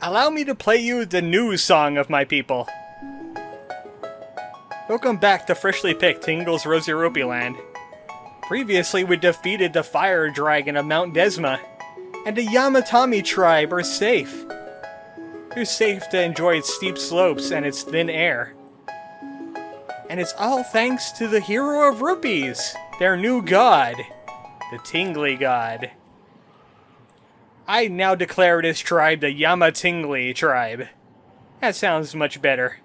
Allow me to play you the news song of my people. Welcome back to freshly picked Tingle's Rosy Rupeeland. Previously, we defeated the fire dragon of Mount Desma, and the Yamatami tribe are safe. You're safe to enjoy its steep slopes and its thin air. And it's all thanks to the hero of rupees, their new god, the Tingly god. I now declare this tribe the Tingly tribe. That sounds much better.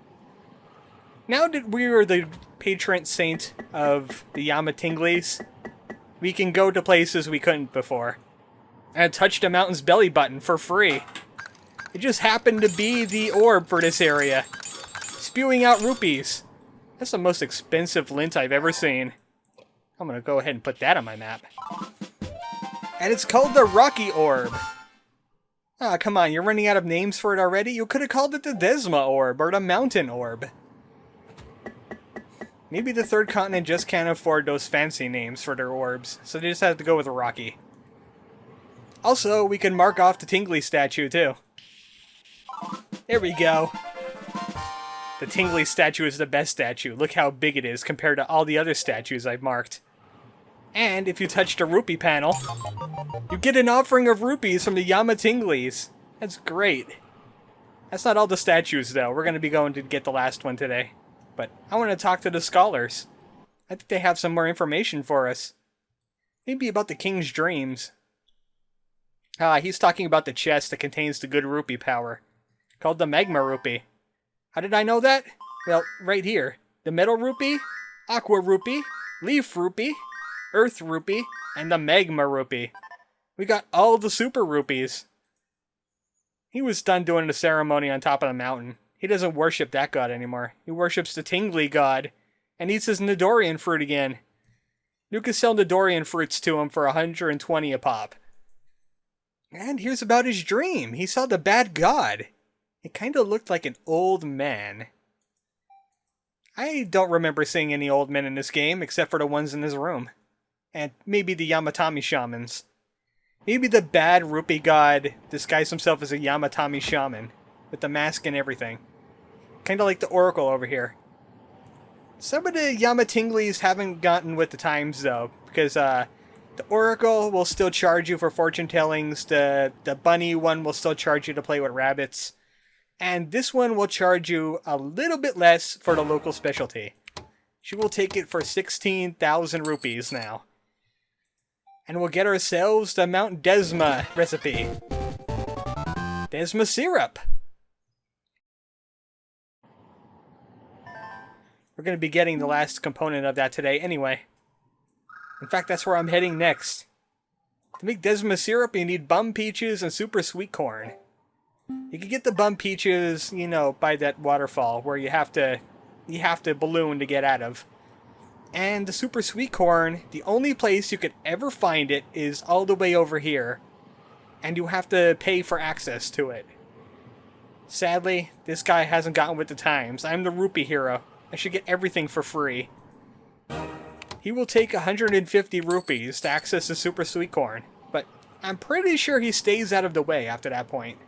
Now that we are the patron saint of the Tinglies, we can go to places we couldn't before. And touch the mountain's belly button for free. It just happened to be the orb for this area, spewing out rupees. That's the most expensive lint I've ever seen. I'm gonna go ahead and put that on my map. And it's called the Rocky Orb. Ah, come on, you're running out of names for it already? You could have called it the Desma Orb or the Mountain Orb. Maybe the third continent just can't afford those fancy names for their orbs, so they just have to go with Rocky. Also, we can mark off the Tingly Statue, too. There we go. The Tingly Statue is the best statue. Look how big it is compared to all the other statues I've marked. And if you touch the rupee panel, you get an offering of rupees from the Tinglies. That's great. That's not all the statues, though. We're going to be going to get the last one today. But I want to talk to the scholars. I think they have some more information for us. Maybe about the king's dreams. He's talking about the chest that contains the good rupee power, called the Magma Rupee. How did I know that? Well, right here. The Metal Rupee, Aqua Rupee, Leaf Rupee, Earth Rupee, and the Magma Rupee. We got all the super rupees. He was done doing the ceremony on top of the mountain. He doesn't worship that god anymore. He worships the Tingly god and eats his Nidorian fruit again. You can sell Nidorian fruits to him for 120 a pop. And here's about his dream. He saw the bad god. It kind of looked like an old man. I don't remember seeing any old men in this game except for the ones in this room. And maybe the Yamatami shamans. Maybe the bad rupee god disguised himself as a Yamatami shaman with the mask and everything. Kind of like the Oracle over here. Some of the Yamatinglies haven't gotten with the times, though, because the Oracle will still charge you for fortune tellings, the bunny one will still charge you to play with rabbits, and this one will charge you a little bit less for the local specialty. She will take it for 16,000 rupees now. And we'll get ourselves the Mount Desma recipe. Desma syrup! We're going to be getting the last component of that today anyway. In fact, that's where I'm heading next. To make Desma syrup, you need bum peaches and super sweet corn. You can get the bum peaches, you know, by that waterfall where you have to balloon to get out of. And the super sweet corn, the only place you could ever find it is all the way over here. And you have to pay for access to it. Sadly, this guy hasn't gotten with the times. I'm the rupee hero. I should get everything for free. He will take 150 rupees to access the super sweet corn, but I'm pretty sure he stays out of the way after that point.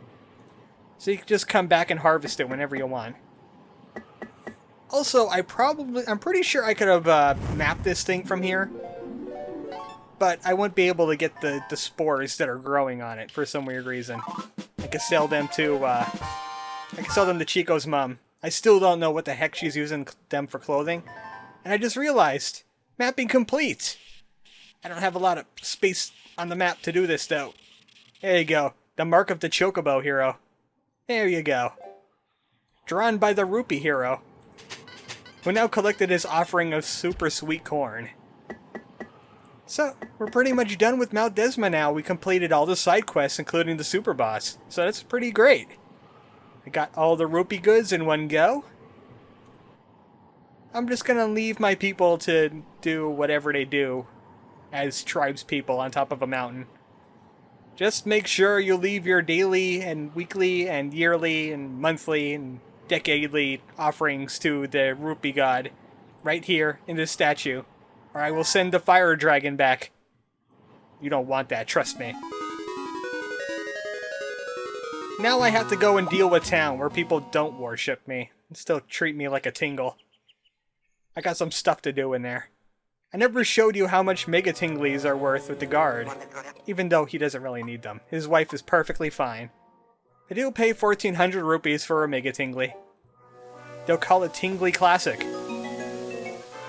So you can just come back and harvest it whenever you want. Also, I'm pretty sure I could have mapped this thing from here, but I wouldn't be able to get the spores that are growing on it for some weird reason. I could sell them to Chico's mom. I still don't know what the heck she's using them for clothing. And I just realized, mapping complete. I don't have a lot of space on the map to do this, though. There you go. The mark of the Chocobo hero. There you go. Drawn by the rupee hero, who now collected his offering of super sweet corn. So, we're pretty much done with Mount Desma now. We completed all the side quests, including the super boss. So that's pretty great. I got all the rupee goods in one go. I'm just gonna leave my people to do whatever they do as tribespeople on top of a mountain. Just make sure you leave your daily and weekly and yearly and monthly and decadely offerings to the rupee god right here in this statue, or I will send the fire dragon back. You don't want that, trust me. Now I have to go and deal with town where people don't worship me and still treat me like a Tingle. I got some stuff to do in there. I never showed you how much Mega Tinglies are worth with the guard, even though he doesn't really need them. His wife is perfectly fine. I do pay 1,400 rupees for a Mega Tingly. They'll call it Tingly Classic.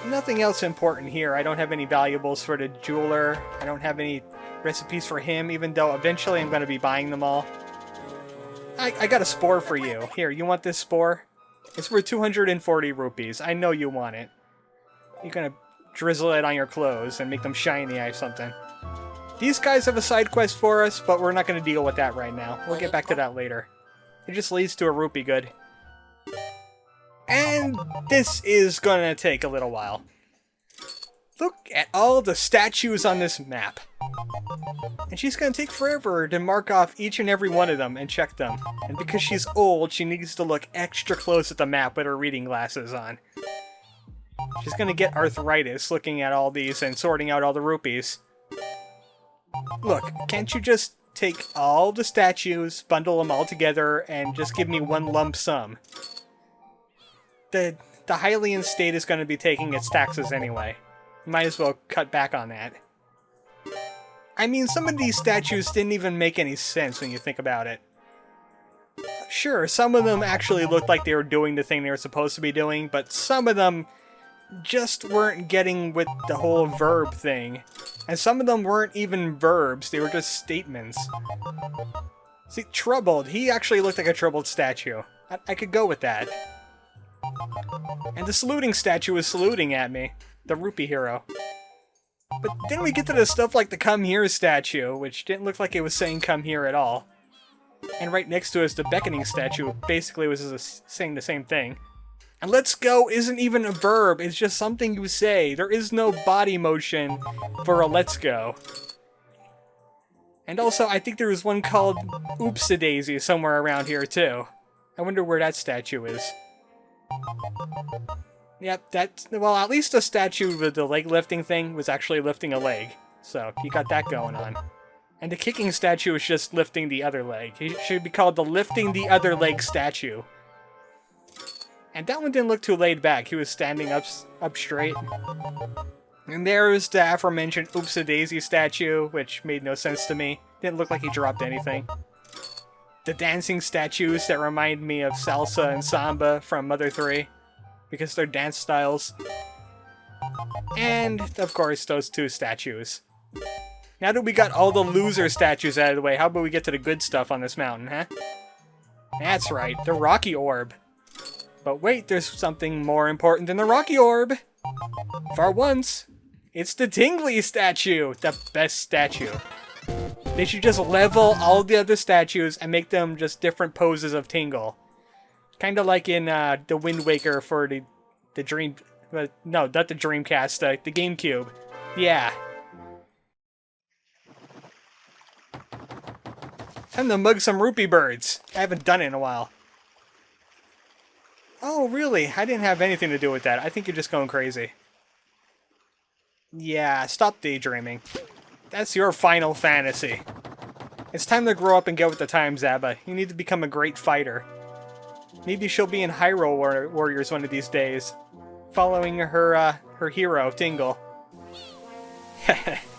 Nothing else important here. I don't have any valuables for the jeweler. I don't have any recipes for him, even though eventually I'm going to be buying them all. I got a spore for you. Here, you want this spore? It's for 240 rupees. I know you want it. You're going to drizzle it on your clothes and make them shiny or something. These guys have a side quest for us, but we're not going to deal with that right now. We'll get back to that later. It just leads to a rupee good. And this is going to take a little while. Look at all the statues on this map. And she's going to take forever to mark off each and every one of them and check them. And because she's old, she needs to look extra close at the map with her reading glasses on. She's going to get arthritis looking at all these and sorting out all the rupees. Look, can't you just take all the statues, bundle them all together, and just give me one lump sum? The Hylian state is going to be taking its taxes anyway. Might as well cut back on that. I mean, some of these statues didn't even make any sense when you think about it. Sure, some of them actually looked like they were doing the thing they were supposed to be doing, but some of them just weren't getting with the whole verb thing. And some of them weren't even verbs, they were just statements. See, troubled. He actually looked like a troubled statue. I could go with that. And the saluting statue was saluting at me. The rupee hero. But then we get to the stuff like the come here statue, which didn't look like it was saying come here at all. And right next to it is the beckoning statue, basically was just saying the same thing. And let's go isn't even a verb, it's just something you say. There is no body motion for a let's go. And also, I think there was one called Oops-a-Daisy somewhere around here too. I wonder where that statue is. Yep, well, at least the statue with the leg lifting thing was actually lifting a leg. So, you got that going on. And the kicking statue is just lifting the other leg. It should be called the lifting the other leg statue. And that one didn't look too laid back. He was standing up straight. And there's the aforementioned Oops-a-Daisy statue, which made no sense to me. Didn't look like he dropped anything. The dancing statues that remind me of salsa and samba from Mother 3. Because they're dance styles. And, of course, those two statues. Now that we got all the loser statues out of the way, how about we get to the good stuff on this mountain, huh? That's right, the Rocky Orb. But wait, there's something more important than the Rocky Orb. For once, it's the Tingly Statue, the best statue. They should just level all the other statues and make them just different poses of Tingle. Kind of like in the Wind Waker for the Dream... no, not the Dreamcast, the GameCube. Yeah. Time to mug some rupee birds. I haven't done it in a while. Oh, really? I didn't have anything to do with that. I think you're just going crazy. Yeah, stop daydreaming. That's your final fantasy. It's time to grow up and get with the times, Abba. You need to become a great fighter. Maybe she'll be in Hyrule Warriors one of these days, following her hero, Tingle.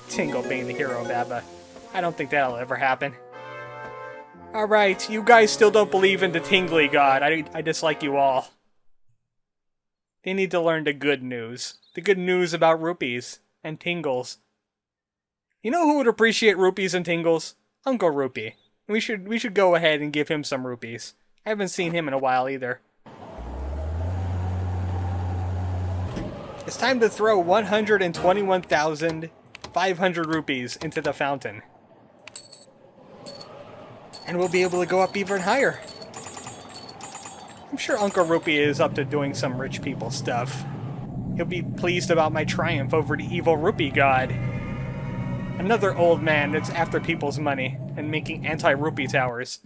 Tingle being the hero of Abba. I don't think that'll ever happen. Alright, you guys still don't believe in the Tingly God. I dislike you all. They need to learn the good news. The good news about rupees and tingles. You know who would appreciate rupees and tingles? Uncle Rupee. We should go ahead and give him some rupees. I haven't seen him in a while either. It's time to throw 121,500 rupees into the fountain. And we'll be able to go up even higher. I'm sure Uncle Rupee is up to doing some rich people stuff. He'll be pleased about my triumph over the evil rupee god. Another old man that's after people's money and making anti-rupee towers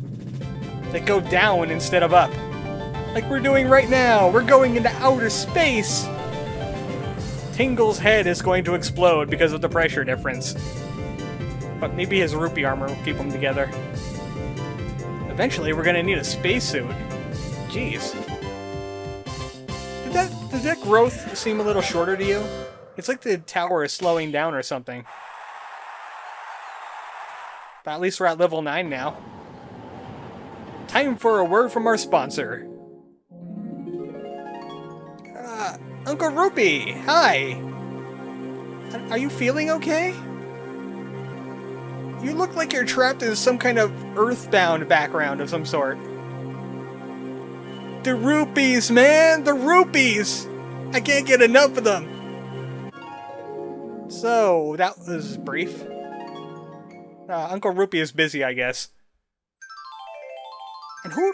that go down instead of up. Like we're doing right now. We're going into outer space. Tingle's head is going to explode because of the pressure difference. But maybe his rupee armor will keep them together. Eventually, we're gonna need a spacesuit. Jeez. Did that growth seem a little shorter to you? It's like the tower is slowing down or something. But at least we're at level 9 now. Time for a word from our sponsor. Uncle Rupee, hi! Are you feeling okay? You look like you're trapped in some kind of earthbound background of some sort. The rupees, man! The rupees! I can't get enough of them! So, that was brief. Uncle Rupee is busy, I guess. And who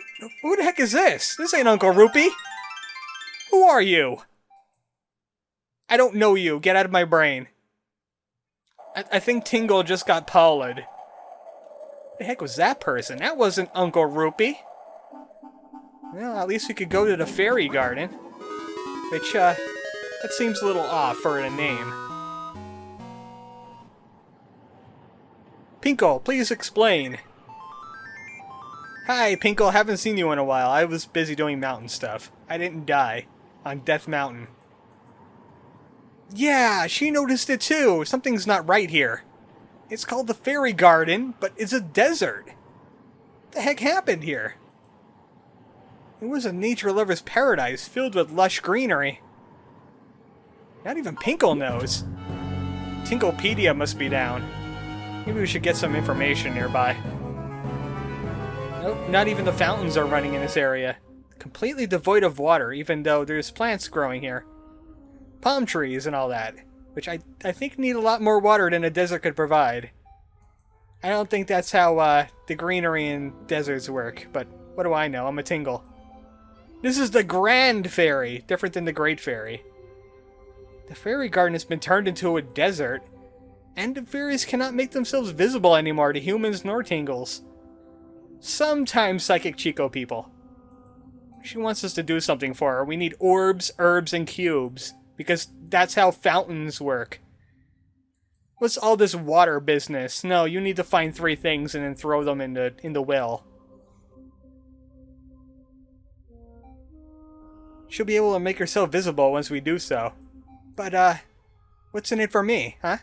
the heck is this? This ain't Uncle Rupee! Who are you? I don't know you. Get out of my brain. I think Tingle just got polled. The heck was that person? That wasn't Uncle Rupee. Well, at least we could go to the fairy garden. Which, that seems a little off for a name. Pinkle, please explain. Hi, Pinkle. Haven't seen you in a while. I was busy doing mountain stuff. I didn't die on Death Mountain. Yeah, she noticed it too. Something's not right here. It's called the Fairy Garden, but it's a desert. What the heck happened here? It was a nature lover's paradise filled with lush greenery. Not even Pinkle knows. Tinklepedia must be down. Maybe we should get some information nearby. Nope, not even the fountains are running in this area. Completely devoid of water, even though there's plants growing here. Palm trees and all that, which I think need a lot more water than a desert could provide. I don't think that's how the greenery in deserts work, but what do I know? I'm a Tingle. This is the Grand Fairy, different than the Great Fairy. The Fairy Garden has been turned into a desert, and the fairies cannot make themselves visible anymore to humans nor Tingles. Sometimes psychic Chico people. She wants us to do something for her. We need orbs, herbs, and cubes. Because that's how fountains work. What's all this water business? No, you need to find 3 things and then throw them in the well. She'll be able to make herself visible once we do so. But, what's in it for me, huh?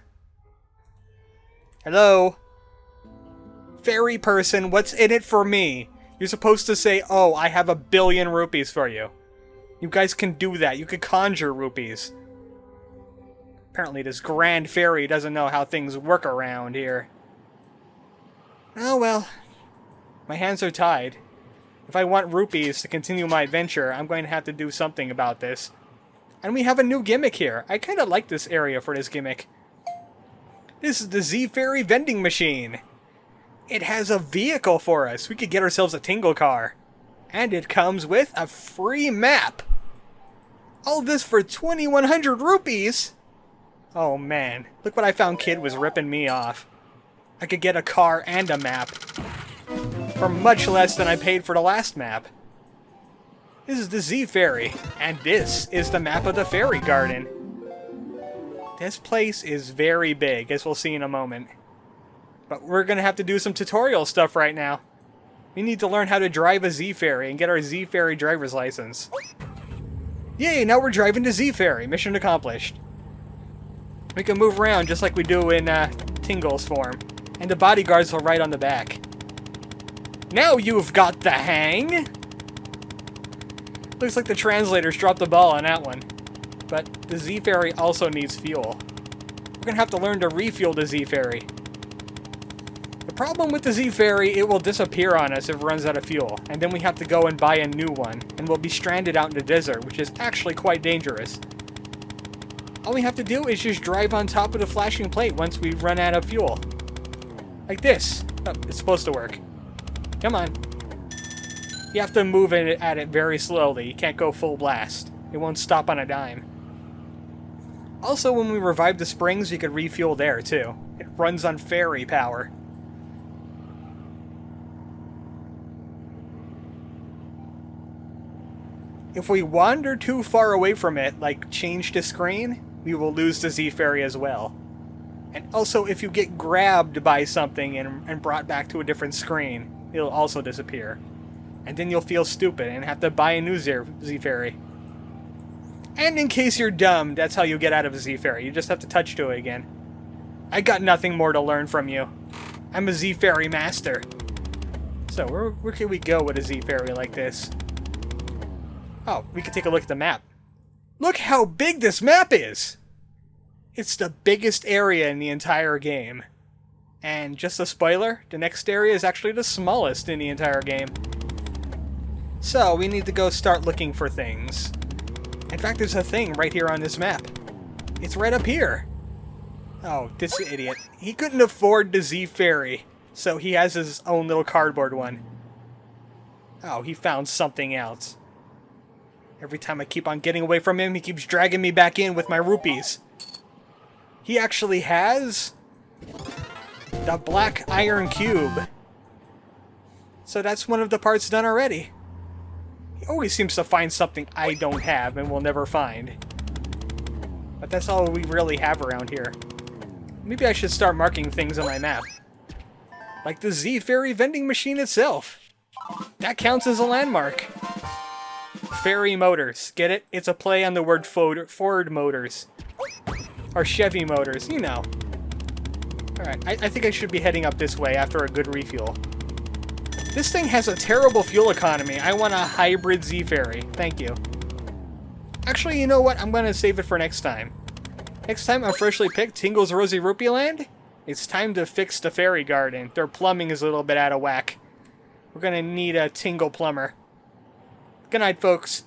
Hello? Fairy person, what's in it for me? You're supposed to say, oh, I have 1 billion rupees for you. You guys can do that. You could conjure rupees. Apparently this Grand Fairy doesn't know how things work around here. Oh well. My hands are tied. If I want rupees to continue my adventure, I'm going to have to do something about this. And we have a new gimmick here. I kind of like this area for this gimmick. This is the Z Fairy vending machine. It has a vehicle for us. We could get ourselves a Tingle car. And it comes with a free map. All this for 2,100 rupees? Oh man, look what I found Kid was ripping me off. I could get a car and a map. For much less than I paid for the last map. This is the Z Fairy, and this is the map of the Fairy Garden. This place is very big, as we'll see in a moment. But we're gonna have to do some tutorial stuff right now. We need to learn how to drive a Z Fairy and get our Z Fairy driver's license. Yay, now we're driving the Z Fairy. Mission accomplished. We can move around just like we do in Tingle's form. And the bodyguards will ride on the back. Now you've got the hang! Looks like the translators dropped the ball on that one. But the Z Fairy also needs fuel. We're gonna have to learn to refuel the Z Fairy. The problem with the Z Fairy, it will disappear on us if it runs out of fuel, and then we have to go and buy a new one, and we'll be stranded out in the desert, which is actually quite dangerous. All we have to do is just drive on top of the flashing plate once we run out of fuel. Like this. Oh, it's supposed to work. Come on. You have to move at it very slowly. You can't go full blast. It won't stop on a dime. Also, when we revive the springs, we could refuel there, too. It runs on fairy power. If we wander too far away from it, like change the screen, we will lose the Z Fairy as well. And also, if you get grabbed by something and brought back to a different screen, it'll also disappear. And then you'll feel stupid and have to buy a new Z-Fairy. And in case you're dumb, that's how you get out of a Z-Fairy. You just have to touch to it again. I got nothing more to learn from you. I'm a Z-Fairy master. So, where can we go with a Z-Fairy like this? Oh, we can take a look at the map. Look how big this map is! It's the biggest area in the entire game. And just a spoiler, the next area is actually the smallest in the entire game. So, we need to go start looking for things. In fact, there's a thing right here on this map. It's right up here. Oh, this idiot. He couldn't afford the Z-Fairy, so he has his own little cardboard one. Oh, he found something else. Every time I keep on getting away from him, he keeps dragging me back in with my rupees. He actually has the black iron cube. So that's one of the parts done already. He always seems to find something I don't have and will never find. But that's all we really have around here. Maybe I should start marking things on my map. Like the Z-Fairy vending machine itself. That counts as a landmark. Fairy Motors. Get it? It's a play on the word Ford Motors. Or Chevy Motors, you know. Alright, I think I should be heading up this way after a good refuel. This thing has a terrible fuel economy. I want a hybrid Z-Fairy. Thank you. Actually, you know what? I'm going to save it for next time. Next time I freshly picked Tingle's Rosy Rupeeland, it's time to fix the fairy garden. Their plumbing is a little bit out of whack. We're going to need a Tingle plumber. Good night, folks.